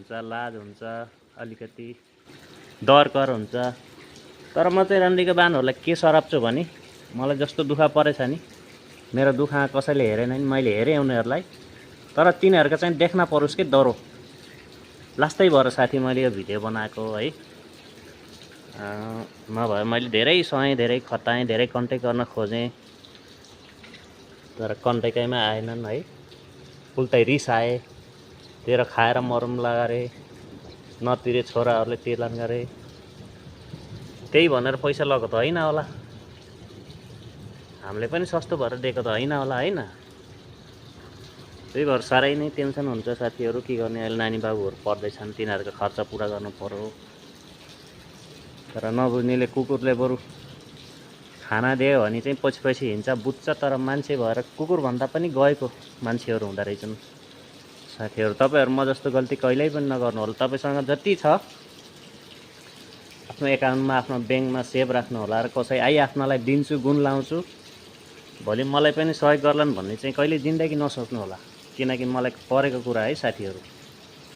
हुन्छ, लाज हुन्छ, अलिकति डर हुन्छ। तर म चाहिँ रन्डीको बाहुनहरूलाई के सराप्छु भने मलाई जस्तो दुःख परेछ नि, मेरो दुःख कसैले हेरेन नि, मैले हेरेँ उनीहरूलाई, तर तिनीहरूको चाहिँ देख्न परोस् कि डरो। लास्टै भएर साथी मैले यो भिडियो बनाएको है। नभए मैले धेरै सहेँ, धेरै खटाएँ, धेरै कन्ट्याक्ट गर्न खोजेँ, तर कन्ट्याक्टैमा आएनन् है। उल्टै रिस आए, तेरो खाएर मरौँ लगारे, नतिरे छोराहरूले तिर्लान गरे, त्यही भनेर पैसा लगेको त होइन होला, हामीले पनि सस्तो भएर दिएको त होइन होला होइन। त्यही भएर साह्रै नै टेन्सन हुन्छ साथीहरू। के गर्ने, अहिले नानी बाबुहरू पढ्दैछन्, तिनीहरूको खर्च पुरा गर्नु पर्यो। तर नबुझ्नेले कुकुरले बरु खाना दियो भने चाहिँ पछि पछि हिँड्छ, बुझ्छ। तर मान्छे भएर कुकुरभन्दा पनि गएको मान्छेहरू हुँदो रहेछन् साथीहरू। तपाईँहरू म जस्तो गल्ती कहिल्यै पनि नगर्नु होला। तपाईँसँग जति छ आफ्नो एकाउन्टमा, आफ्नो ब्याङ्कमा सेभ राख्नु होला। र कसै आफ्नोलाई दिन्छु, गुण लाउँछु, भोलि मलाई पनि सहयोग गर्लान् भन्ने चाहिँ कहिले जिन्दगी नसोच्नु होला, किनकि मलाई परेको कुरा है साथीहरू।